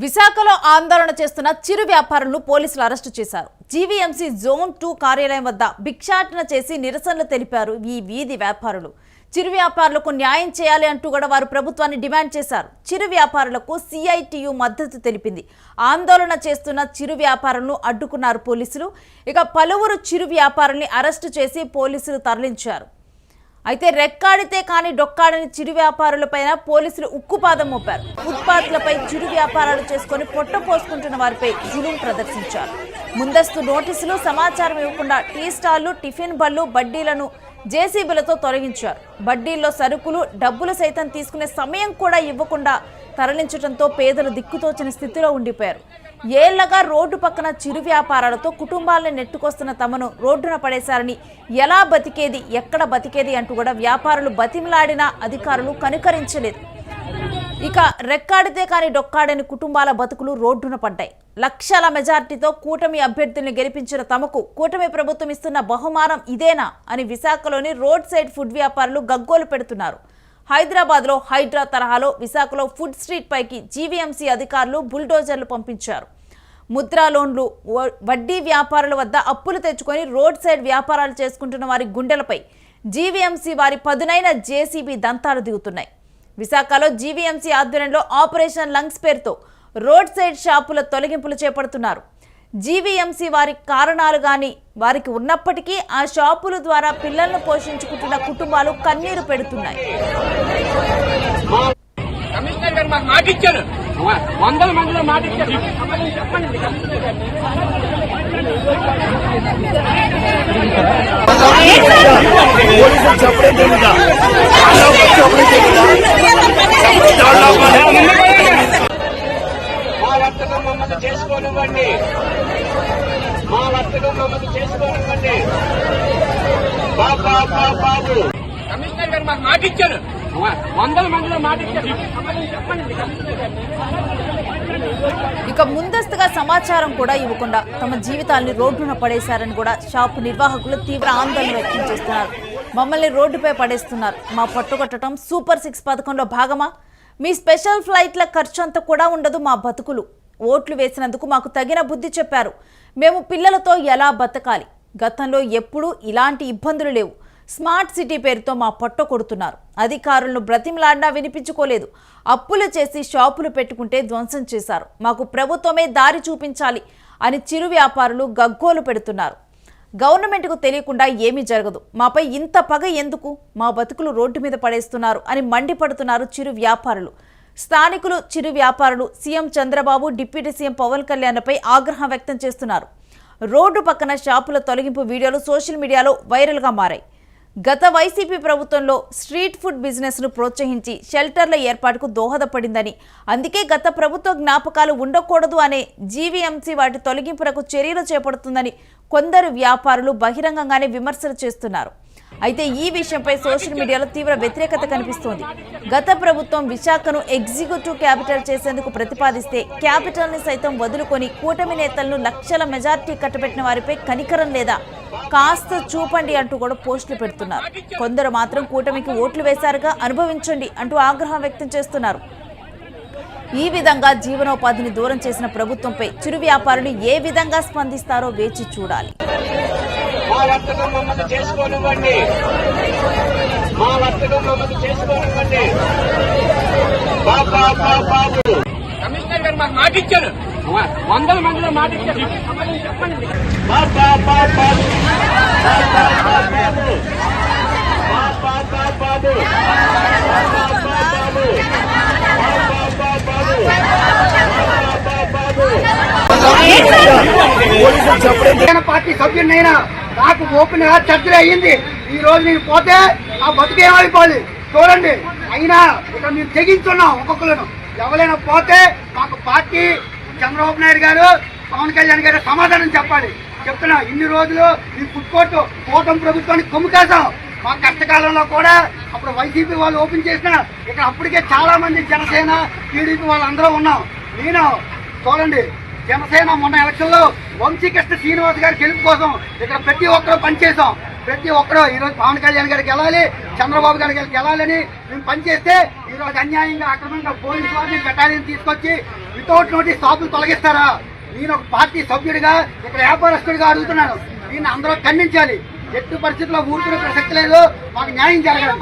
విశాఖలో ఆందోళన చేస్తున్న చిరు వ్యాపారులను పోలీసులు అరెస్టు చేశారు. జీవీఎంసీ జోన్ 2 కార్యాలయం వద్ద భిక్షాటన చేసి నిరసనలు తెలిపారు. ఈ వీధి వ్యాపారులు చిరు వ్యాపారులకు న్యాయం చేయాలి అంటూ కూడా వారు ప్రభుత్వాన్ని డిమాండ్ చేశారు. చిరు వ్యాపారులకు సిఐటియు మద్దతు తెలిపింది. ఆందోళన చేస్తున్న చిరు వ్యాపారులను అడ్డుకున్నారు పోలీసులు. ఇక పలువురు చిరు వ్యాపారుల్ని అరెస్టు చేసి పోలీసులు తరలించారు. అయితే రెక్కాడితే కానీ డొక్కాడని చిరు వ్యాపారులపైన పోలీసులు ఉక్కుపాదం మోపారు. ఫుట్పాత్లపై చిరు వ్యాపారాలు చేసుకుని పొట్ట పోసుకుంటున్న వారిపై జులుం ప్రదర్శించారు. ముందస్తు నోటీసులు, సమాచారం ఇవ్వకుండా టీ స్టాళ్లు, టిఫిన్ బళ్ళు, బడ్డీలను జేసీబీలతో తొలగించారు. బడ్డీల్లో సరుకులు, డబ్బులు సైతం తీసుకునే సమయం కూడా ఇవ్వకుండా తరలించడంతో పేదలు దిక్కుతోచని స్థితిలో ఉండిపోయారు. ఏళ్లగా రోడ్డు పక్కన చిరు వ్యాపారాలతో కుటుంబాలను నెట్టుకొస్తున్న తమను రోడ్డున పడేశారని, ఎలా బతికేది, ఎక్కడ బతికేది అంటూ కూడా వ్యాపారులు బతిమలాడినా అధికారులు కనుకరించలేదు. ఇక రెక్కాడితే కానీ డొక్కాడని కుటుంబాల బతుకులు రోడ్డున పడ్డాయి. లక్షల మెజార్టీతో కూటమి అభ్యర్థుల్ని గెలిపించిన తమకు కూటమి ప్రభుత్వం ఇస్తున్న బహుమానం ఇదేనా అని విశాఖలోని రోడ్ సైడ్ ఫుడ్ వ్యాపారులు గగ్గోలు పెడుతున్నారు. హైదరాబాద్లో హైడ్రా తరహాలో విశాఖలో ఫుడ్ స్ట్రీట్ పైకి జీవీఎంసీ అధికారులు బుల్డోజర్లు పంపించారు. ముద్రా లోన్లు, వడ్డీ వ్యాపారుల వద్ద అప్పులు తెచ్చుకొని రోడ్ సైడ్ వ్యాపారాలు చేసుకుంటున్న వారి గుండెలపై జీవీఎంసీ వారి పదునైన జేసీబీ దంతాలు దిగుతున్నాయి. విశాఖలో జీవీఎంసీ ఆధ్వర్యంలో ఆపరేషన్ లంగ్స్ పేరుతో రోడ్ సైడ్ షాపుల తొలగింపులు చేపడుతున్నారు. జీవీఎంసీ వారి కారణాలు గాని వారికి ఉన్నప్పటికీ ఆ షాపుల ద్వారా పిల్లలను పోషించుకుంటున్న కుటుంబాలు కన్నీరు పెడుతున్నాయి. చేసుకోనివ్వండి, మా వర్తకం మమ్మల్ని చేసుకోనివ్వండి. బాబు కమిషనర్ గారు మాకు మాట ఇచ్చారు, 100 మందిలో మాట ఇచ్చారు. ఇక ముందస్తుగా సమాచారం కూడా ఇవ్వకుండా తమ జీవితాల్ని రోడ్డున పడేశారని కూడా షాపు నిర్వాహకులు తీవ్ర ఆందోళన వ్యక్తం చేస్తున్నారు. మమ్మల్ని రోడ్డుపై పడేస్తున్నారు, మా పట్టుకొట్టడం సూపర్ 6 పథకంలో భాగమా? మీ స్పెషల్ ఫ్లైట్ల ఖర్చు అంతా కూడా ఉండదు మా బతుకులు. ఓట్లు వేసినందుకు మాకు తగిన బుద్ధి చెప్పారు. మేము పిల్లలతో ఎలా బతకాలి? గతంలో ఎప్పుడూ ఇలాంటి ఇబ్బందులు లేవు. స్మార్ట్ సిటీ పేరుతో మా పొట్ట కొడుతున్నారు. అధికారులను బ్రతిమలాడినా వినిపించుకోలేదు. అప్పులు చేసి షాపులు పెట్టుకుంటే ధ్వంసం చేశారు. మాకు ప్రభుత్వమే దారి చూపించాలి అని చిరు వ్యాపారులు గగ్గోలు పెడుతున్నారు. గవర్నమెంట్కు తెలియకుండా ఏమీ జరగదు, మాపై ఇంత పగ ఎందుకు? మా బతుకులు రోడ్డు మీద పడేస్తున్నారు అని మండిపడుతున్నారు చిరు వ్యాపారులు. స్థానికులు, చిరు వ్యాపారులు CM Chandrababu, deputy CM Pawan కళ్యాణ్పై ఆగ్రహం వ్యక్తం చేస్తున్నారు. రోడ్డు పక్కన షాపుల తొలగింపు వీడియోలు సోషల్ మీడియాలో వైరల్గా మారాయి. గత వైసీపీ ప్రభుత్వంలో స్ట్రీట్ ఫుడ్ బిజినెస్ను ప్రోత్సహించి షెల్టర్ల ఏర్పాటుకు దోహదపడిందని, అందుకే గత ప్రభుత్వ జ్ఞాపకాలు ఉండకూడదు అనే జీవీఎంసీ వాటి తొలగింపులకు చర్యలు చేపడుతుందని కొందరు వ్యాపారులు బహిరంగంగానే విమర్శలు చేస్తున్నారు. అయితే ఈ విషయంపై సోషల్ మీడియాలో తీవ్ర వ్యతిరేకత కనిపిస్తోంది. గత ప్రభుత్వం విశాఖను ఎగ్జిక్యూటివ్ క్యాపిటల్ చేసేందుకు ప్రతిపాదిస్తే క్యాపిటల్ని సైతం వదులుకొని కూటమి నేతలను లక్షల మెజార్టీ కట్టబెట్టిన వారిపై కనికరం లేదా, కాస్త చూపండి అంటూ కూడా పోస్టులు పెడుతున్నారు. కొందరు మాత్రం కూటమికి ఓట్లు వేశారుగా, అనుభవించండి అంటూ ఆగ్రహం వ్యక్తం చేస్తున్నారు. ఈ విధంగా జీవనోపాధిని దూరం చేసిన ప్రభుత్వంపై చిరు వ్యాపారులు ఏ విధంగా స్పందిస్తారో వేచి చూడాలి. మా వర్తకం మమ్మల్ని చేసుకోనివ్వండి, మా వర్తకం మమ్మల్ని చేసుకోనివ్వండి. బాబు కమిషనర్ గారు మాకు మాట ఇచ్చారు, 100 మందిలో మాట ఇచ్చారు. పార్టీ సభ్యునైనా నాకు ఓపెన్ గా చర్చ అయ్యింది. ఈ రోజు నేను పోతే ఆ బతుకేమైపోవాలి చూడండి. అయినా ఇక్కడ మేము తెగించున్నాం. ఒక్కొక్కరు ఎవరైనా పోతే మాకు పార్టీ చంద్రబాబు నాయుడు గారు, పవన్ కళ్యాణ్ గారు సమాధానం చెప్పాలి. చెప్తున్నా, ఇన్ని రోజులు ఈ ఫుడ్ కోర్టు కూటమి ప్రభుత్వానికి కొమ్ము కాసాం. మా కష్టకాలంలో కూడా అప్పుడు వైసీపీ వాళ్ళు ఓపెన్ చేసిన ఇక్కడ అప్పటికే చాలా మంది జనసేన, టీడీపీ వాళ్ళందరూ ఉన్నాం. నేను చూడండి, జనసేన మొన్న ఎలక్షన్లో వంశీకృష్ణ శ్రీనివాస్ గారి గెలుపు కోసం ఇక్కడ ప్రతి ఒక్కరూ పనిచేసాం. ప్రతి ఒక్కరూ ఈరోజు పవన్ కళ్యాణ్ గారికి వెళ్ళాలి, చంద్రబాబు గారికి వెళ్ళాలని మేము పనిచేస్తే ఈరోజు అన్యాయంగా అక్రమంగా పోలీసు వారిని బెటాలియన్ తీసుకొచ్చి వితౌట్ నోటీస్ షాపులు తొలగిస్తారా? నేను ఒక పార్టీ సభ్యుడిగా ఇక్కడ వ్యాపారస్తుడిగా అడుగుతున్నాను. దీన్ని అందరూ ఖండించాలి. ఎట్టి పరిస్థితుల్లో ఊరుకునే ప్రసక్తి లేదు. మాకు న్యాయం జరగాలి.